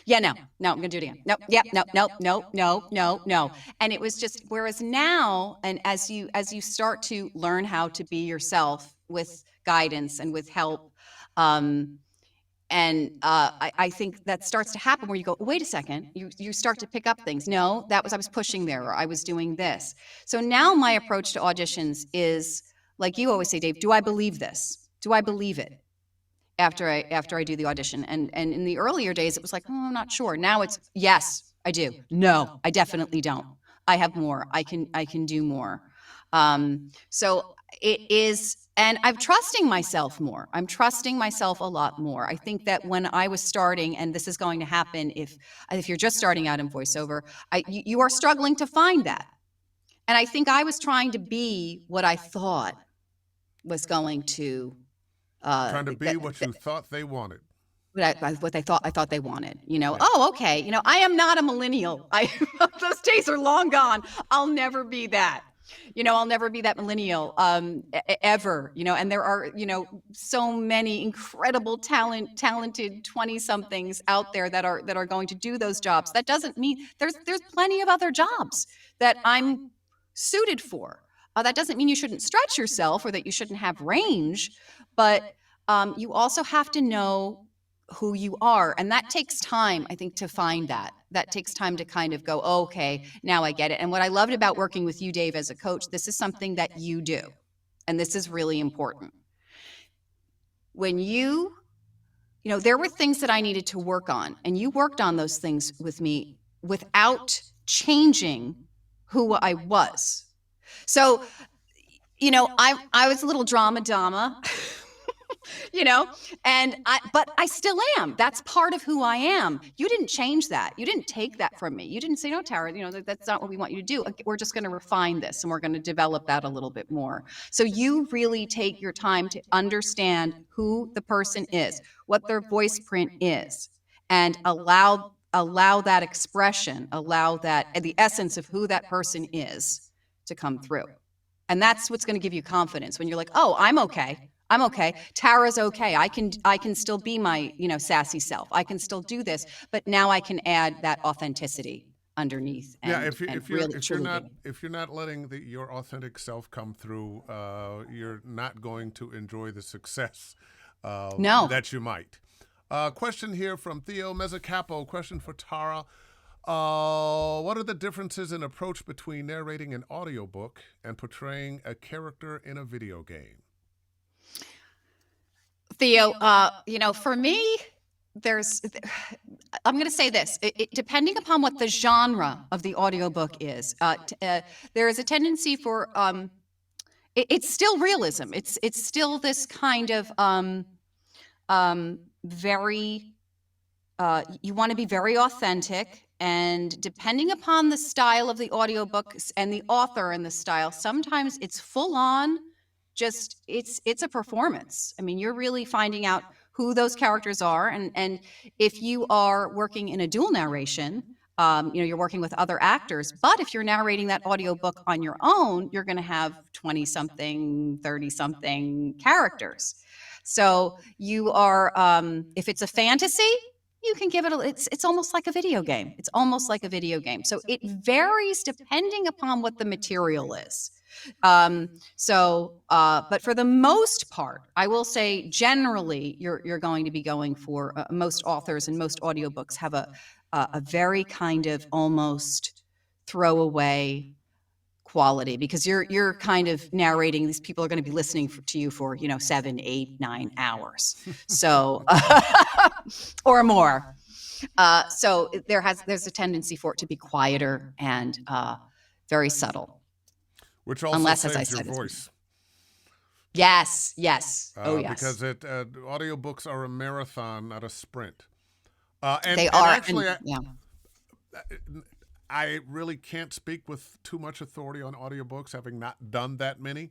B: yeah, no, I'm going to do it again. No, yeah, no. And it was just, whereas now, and as you start to learn how to be yourself with guidance and with help, I think that starts to happen where you go, wait a second, you start to pick up things. No, I was pushing there, or I was doing this. So now my approach to auditions is, like you always say, Dave, do I believe this? Do I believe it? After I do the audition. And in the earlier days, it was like, I'm not sure. Now it's, yes, I do. No, I definitely don't. I have more. I can do more. So it is, and I'm trusting myself more. I'm trusting myself a lot more. I think that when I was starting, and this is going to happen if you're just starting out in voiceover, you are struggling to find that. And I think I was trying to be what I thought was going to
A: trying to be what you thought they wanted.
B: What I thought they wanted, Oh, okay. I am not a millennial. Those days are long gone. I'll never be that. I'll never be that millennial ever, and there are, so many incredible talented 20 somethings out there that are going to do those jobs. That doesn't mean there's plenty of other jobs that I'm suited for. That doesn't mean you shouldn't stretch yourself or that you shouldn't have range, but you also have to know who you are. And that takes time, I think, to find that. That takes time to kind of go, oh, okay, now I get it. And what I loved about working with you, Dave, as a coach, this is something that you do. And this is really important. When there were things that I needed to work on, and you worked on those things with me without changing who I was. So, I was a little drama, but I still am. That's part of who I am. You didn't change that. You didn't take that from me. You didn't say, no, Tara, that's not what we want you to do. We're just going to refine this and we're going to develop that a little bit more. So you really take your time to understand who the person is, what their voice print is, and allow that expression, allow that the essence of who that person is to come through. And that's what's going to give you confidence when you're like, oh, I'm okay. I'm okay. Tara's okay. I can still be my, sassy self. I can still do this, but now I can add that authenticity underneath. And,
A: if you're not letting your authentic self come through, you're not going to enjoy the success that you might. Question here from Theo Mezzacapo. Question for Tara. What are the differences in approach between narrating an audiobook and portraying a character in a video game?
B: Theo, for me, I'm going to say this, depending upon what the genre of the audiobook is, there is a tendency for, it's still realism. It's still this kind of very, you want to be very authentic, and depending upon the style of the audiobook and the author and the style, sometimes it's full on. Just it's a performance. I mean, you're really finding out who those characters are, and if you are working in a dual narration, you're working with other actors. But if you're narrating that audiobook on your own, you're going to have 20-something, 30-something characters. So you are, if it's a fantasy, you can give it it's almost like a video game. It's almost like a video game. So it varies depending upon what the material is. But for the most part, I will say generally you're going to be going for most authors and most audiobooks have a very kind of almost throwaway quality, because you're kind of narrating. These people are going to be listening to you for 7, 8, 9 hours, so or more. So there's a tendency for it to be quieter and very subtle.
A: Which also saves your voice.
B: Yes. Yes.
A: Because audiobooks are a marathon, not a sprint.
B: They are.
A: Actually, I really can't speak with too much authority on audiobooks, having not done that many.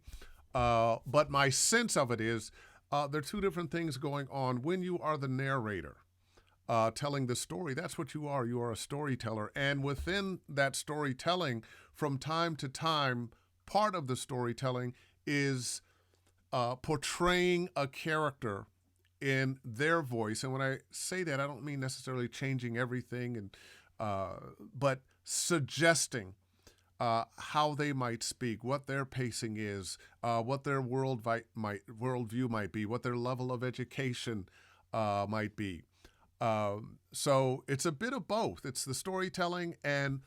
A: But my sense of it is there are two different things going on. When you are the narrator telling the story, that's what you are. You are a storyteller. And within that storytelling, from time to time, part of the storytelling is portraying a character in their voice. And when I say that, I don't mean necessarily changing everything, but suggesting how they might speak, what their pacing is, what their worldview might be, what their level of education might be. So it's a bit of both. It's the storytelling and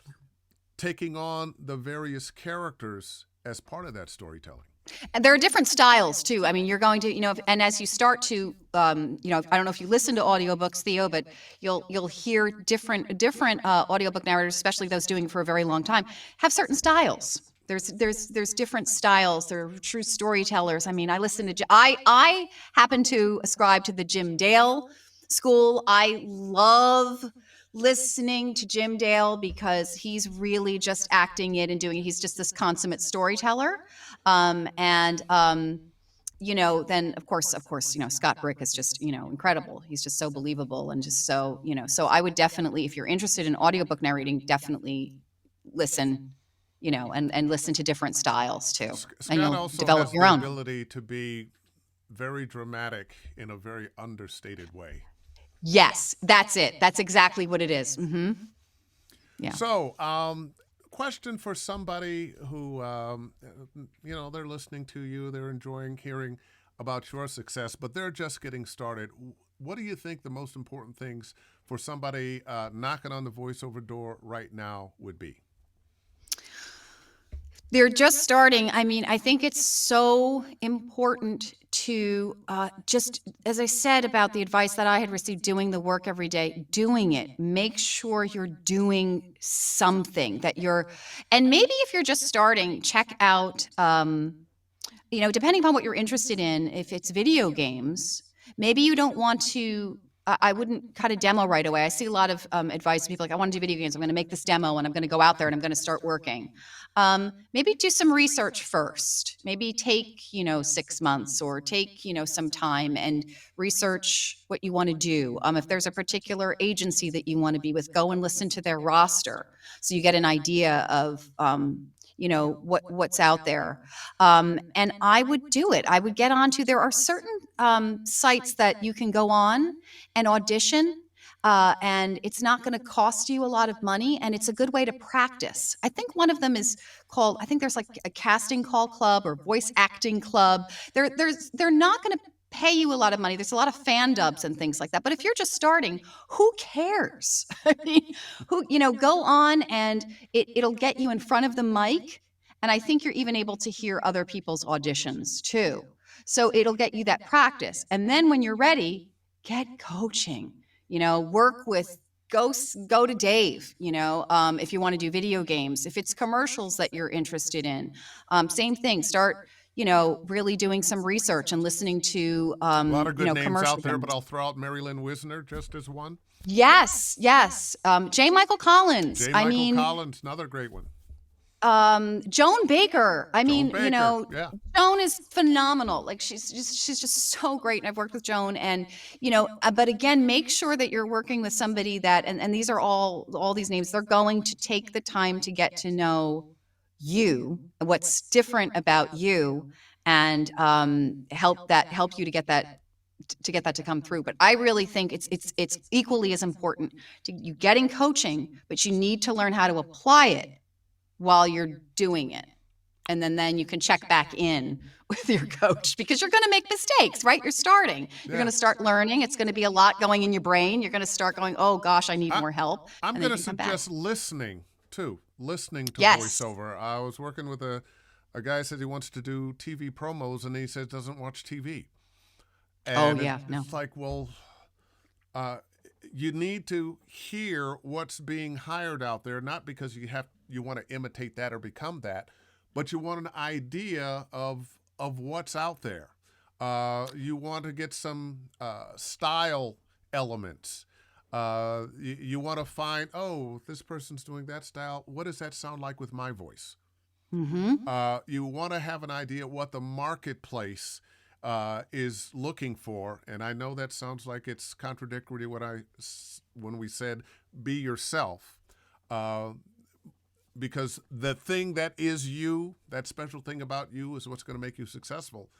A: taking on the various characters as part of that storytelling.
B: And there are different styles too. I mean, you're going to, and as you start to, I don't know if you listen to audiobooks, Theo, but you'll hear different audiobook narrators, especially those doing it for a very long time, have certain styles. There's different styles. They're true storytellers. I mean, I happen to ascribe to the Jim Dale school. I love listening to Jim Dale because he's really just acting it and doing it. He's just this consummate storyteller. Then of course, Scott Brick is just, incredible. He's just so believable and just so, so I would definitely, if you're interested in audiobook narrating, definitely listen, and listen to different styles too. And
A: Scott
B: you'll
A: also
B: develop
A: has
B: your
A: the
B: own.
A: ability to be very dramatic in a very understated way.
B: Yes, that's it. That's exactly what it is. Yeah.
A: So, question for somebody who, they're listening to you, they're enjoying hearing about your success, but they're just getting started. What do you think the most important things for somebody knocking on the voiceover door right now would be?
B: They're just starting. I mean, I think it's so important to just, as I said about the advice that I had received, doing the work every day, doing it. Make sure you're doing something and maybe if you're just starting, check out, depending upon what you're interested in, if it's video games, maybe you don't want to. I wouldn't cut a demo right away. I see a lot of advice to people like, I want to do video games. I'm going to make this demo and I'm going to go out there and I'm going to start working. Maybe do some research first. Maybe take, 6 months or take, some time and research what you want to do. If there's a particular agency that you want to be with, go and listen to their roster so you get an idea of, what's out there. And I would do it. I would get onto, there are certain sites that you can go on and audition. And it's not going to cost you a lot of money, and it's a good way to practice. I think one of them is called, I think there's like a casting call club or voice acting club. They're not going to pay you a lot of money. There's a lot of fan dubs and things like that. But if you're just starting, who cares? I mean, go on and it'll get you in front of the mic. And I think you're even able to hear other people's auditions too. So it'll get you that practice. And then when you're ready, get coaching. Work with, go to Dave, if you want to do video games. If it's commercials that you're interested in, same thing. Start, really doing some research and listening to,
A: a lot of good names out there,
B: games.
A: but I'll throw out Mary Lynn Wisner just as one.
B: Yes. J. Michael Collins.
A: J. Michael Collins, another great one.
B: Joan Baker.
A: Yeah.
B: Joan is phenomenal. Like she's just so great. And I've worked with Joan and, but again, make sure that you're working with somebody that, and these are all these names, they're going to take the time to get to know you, what's different about you, and, help you to get that to come through. But I really think it's equally as important to you getting coaching, but you need to learn how to apply it while you're doing it. And then you can check back in with your coach because you're going to make mistakes, right? You're starting. You're going to start learning. It's going to be a lot going in your brain. You're going to start going, oh gosh, I need more help.
A: I'm going to suggest listening to voiceover. I was working with a guy said he wants to do TV promos and he says doesn't watch TV. And it's like, well, you need to hear what's being hired out there, not because you want to imitate that or become that, but you want an idea of what's out there. You want to get some style elements. You want to find, this person's doing that style. What does that sound like with my voice? Mm-hmm. You want to have an idea what the marketplace is looking for, and I know that sounds like it's contradictory to when we said be yourself, because the thing that is you, that special thing about you, is what's going to make you successful.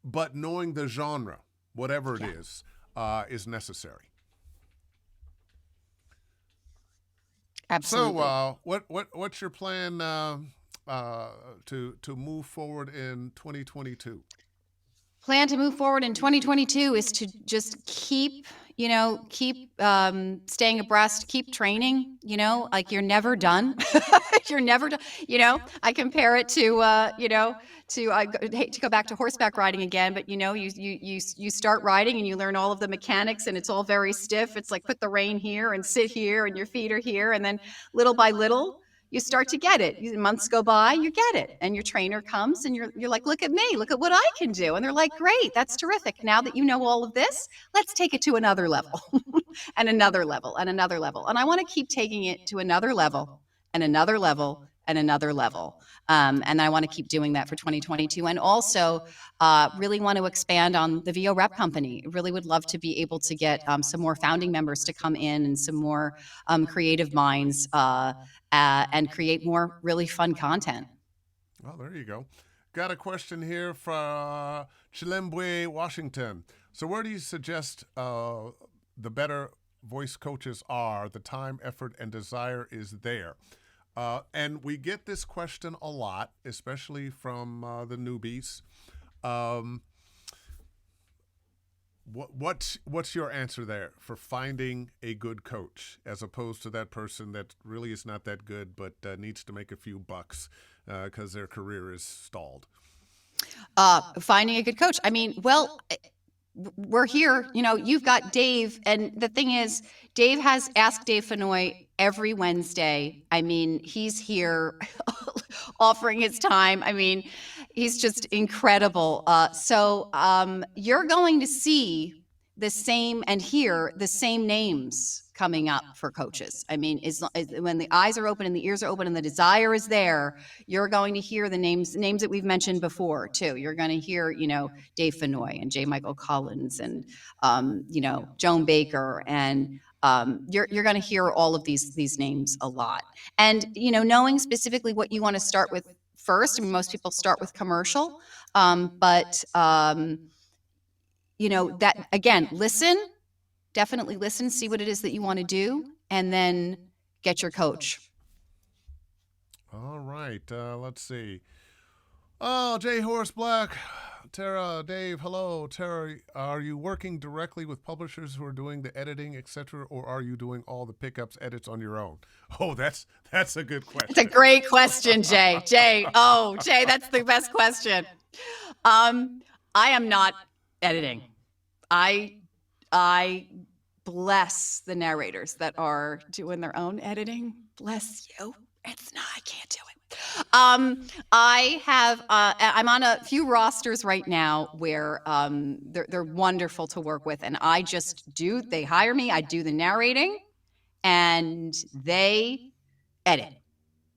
A: But knowing the genre, whatever it is necessary.
B: Absolutely.
A: So, what's your plan to move forward in 2022?
B: Plan to move forward in 2022 is to just keep staying abreast, keep training, like you're never done. You're never done. I compare it to, I hate to go back to horseback riding again, but you start riding and you learn all of the mechanics and it's all very stiff. It's like put the rein here and sit here and your feet are here. And then little by little, you start to get it. Months go by, you get it. And your trainer comes and you're like, look at me, look at what I can do. And they're like, great, that's terrific. Now that you know all of this, let's take it to another level and another level and another level. And I want to keep taking it to another level and another level at another level. And I want to keep doing that for 2022. And also really want to expand on the VO Rep Company. Really would love to be able to get some more founding members to come in and some more creative minds and create more really fun content.
A: Well, there you go. Got a question here from Chilembwe, Washington. So where do you suggest the better voice coaches are? The time, effort, and desire is there. And we get this question a lot, especially from the newbies. What's your answer there for finding a good coach as opposed to that person that really is not that good but needs to make a few bucks because their career is stalled?
B: Finding a good coach. I mean, well, we're here. You know, you've got Dave, and the thing is, Dave has Ask Dave Fennoy every Wednesday. I mean, he's here offering his time. I mean, he's just incredible. So you're going to see the same and hear the same names coming up for coaches. I mean, when the eyes are open and the ears are open and the desire is there, you're going to hear the names that we've mentioned before too. You're going to hear, you know, Dave Fennoy and J. Michael Collins and, you know, Joan Baker, and you're going to hear all of these names a lot. And, you know, knowing specifically what you want to start with first. I mean, most people start with commercial, but you know, that again, definitely listen, see what it is that you want to do, and then get your coach.
A: All right, let's see. Oh, J. Horace Black, Tara, Dave, hello. Tara, are you working directly with publishers who are doing the editing, etc., or are you doing all the pickups, edits on your own? Oh, that's a good question.
B: It's a great question, Jay. Jay, that's the best question. I am not editing. I bless the narrators that are doing their own editing. Bless you. I can't do it. I'm on a few rosters right now where they're wonderful to work with, and they hire me, I do the narrating, and they edit.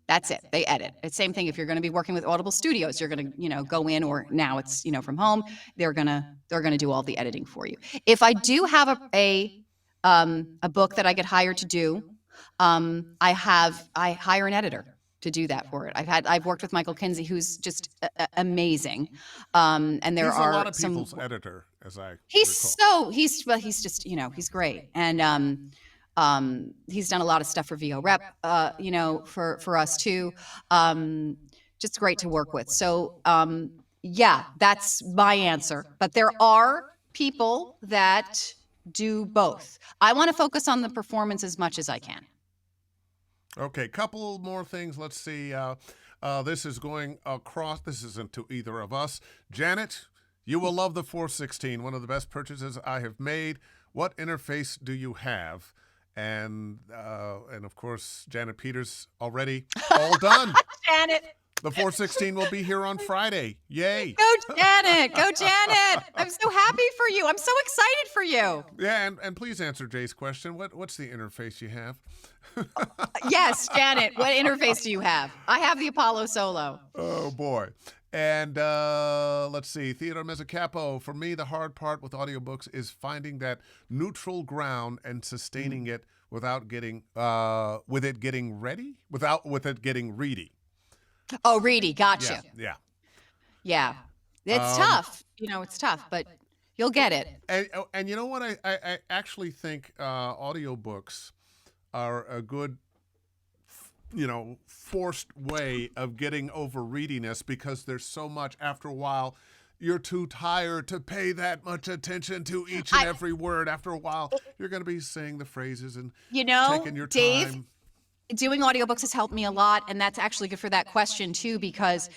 B: That's it. They edit. It's the same thing if you're going to be working with Audible Studios, you're going to, you know, go in, or now it's, you know, from home, they're going to do all the editing for you. If I do have a book that I get hired to do, I hire an editor to do that for it. I've worked with Michael Kinsey, who's just amazing. And there
A: he's
B: are
A: a lot of people's editor, as I
B: recall. He's just, you know, he's great. And he's done a lot of stuff for VO Rep, you know, for us too. Just great to work with. So yeah, that's my answer. But there are people that do both. I want to focus on the performance as much as I can.
A: Okay, couple more things. Let's see. This is going across. This isn't to either of us. Janet, you will love the 416, one of the best purchases I have made. What interface do you have? And of course, Janet Peters already all done.
B: Janet.
A: The 416 will be here on Friday. Yay.
B: Go, Janet. Go, Janet. I'm so happy for you. I'm so excited for you.
A: Yeah, and please answer Jay's question. What's the interface you have?
B: Yes, Janet. What interface do you have? I have the Apollo Solo.
A: Oh, boy. And let's see. Theodore Mezzacapo, for me, the hard part with audiobooks is finding that neutral ground and sustaining it without getting, with it getting ready? With it getting reedy.
B: Oh, reedy. Gotcha.
A: Yeah.
B: It's tough. You know, it's tough, but you'll get it.
A: And you know what? I actually think audiobooks are a good, you know, forced way of getting over readiness, because there's so much. After a while, you're too tired to pay that much attention to each and every word. After a while, you're going to be saying the phrases and taking your
B: Dave,
A: time.
B: Doing audiobooks has helped me a lot, and that's actually good for that question too, because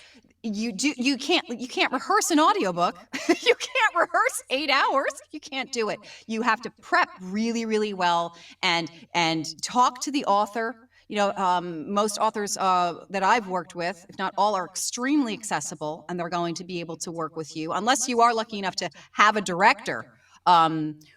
B: you can't rehearse an audiobook. You can't rehearse 8 hours. You can't do it. You have to prep really, really well and talk to the author. You know, most authors that I've worked with, if not all, are extremely accessible, and they're going to be able to work with you, unless you are lucky enough to have a director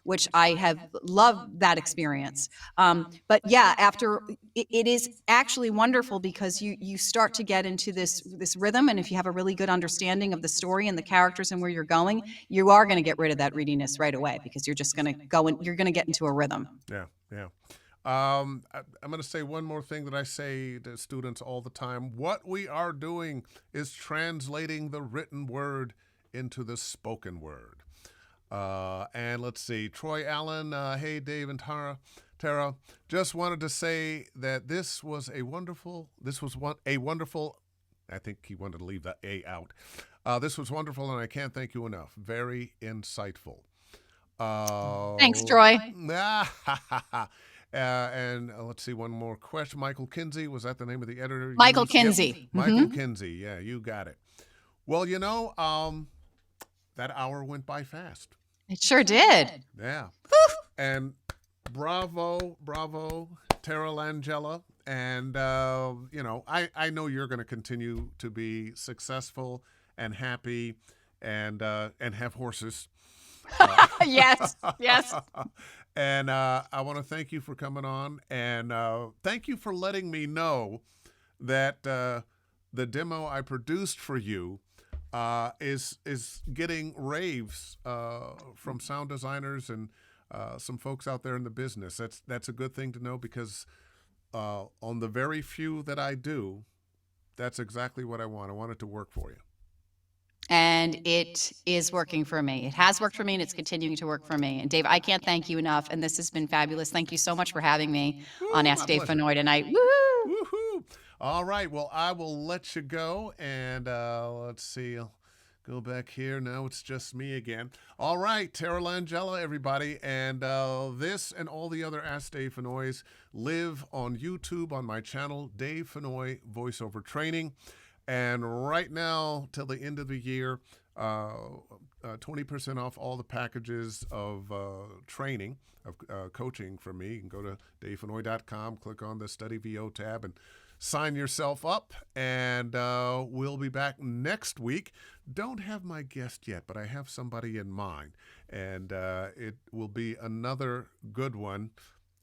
B: which I have loved that experience. But yeah, after it is actually wonderful because you start to get into this rhythm, and if you have a really good understanding of the story and the characters and where you're going, you are going to get rid of that readiness right away because you're just going to go and you're going to get into a rhythm.
A: Yeah, yeah. I'm going to say one more thing that I say to students all the time. What we are doing is translating the written word into the spoken word. And let's see, Troy Allen, hey, Dave and Tara, just wanted to say that this was a wonderful, I think he wanted to leave the A out. This was wonderful, and I can't thank you enough. Very insightful.
B: Thanks, Troy.
A: And let's see, one more question. Michael Kinsey, was that the name of the editor?
B: Michael Kinsey.
A: Yep. Michael Kinsey, yeah, you got it. Well, that hour went by fast.
B: It sure did.
A: Yeah. And bravo, Tara Langella. And, I know you're going to continue to be successful and happy and have horses.
B: Yes.
A: And I want to thank you for coming on, and thank you for letting me know that the demo I produced for you is getting raves from sound designers and some folks out there in the business. That's a good thing to know because on the very few that I do, that's exactly what I want. I want it to work for you.
B: And it is working for me. It has worked for me, and it's continuing to work for me. And Dave, I can't thank you enough, and this has been fabulous. Thank you so much for having me on Ask Dave Fennoy tonight. Woohoo!
A: Woohoo! All right, well, I will let you go, and let's see. I'll go back here. Now it's just me again. All right, Tara Langella, everybody, and this and all the other Ask Dave Fennoys live on YouTube on my channel, Dave Fennoy Voiceover Training. And right now, till the end of the year, 20% off all the packages of training, of coaching from me. You can go to davefennoy.com, click on the Study VO tab, and sign yourself up. And we'll be back next week. Don't have my guest yet, but I have somebody in mind. And it will be another good one,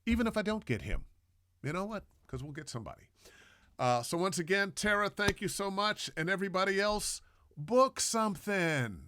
A: even if I don't get him. You know what? Because we'll get somebody. So once again, Tara, thank you so much. And everybody else, book something.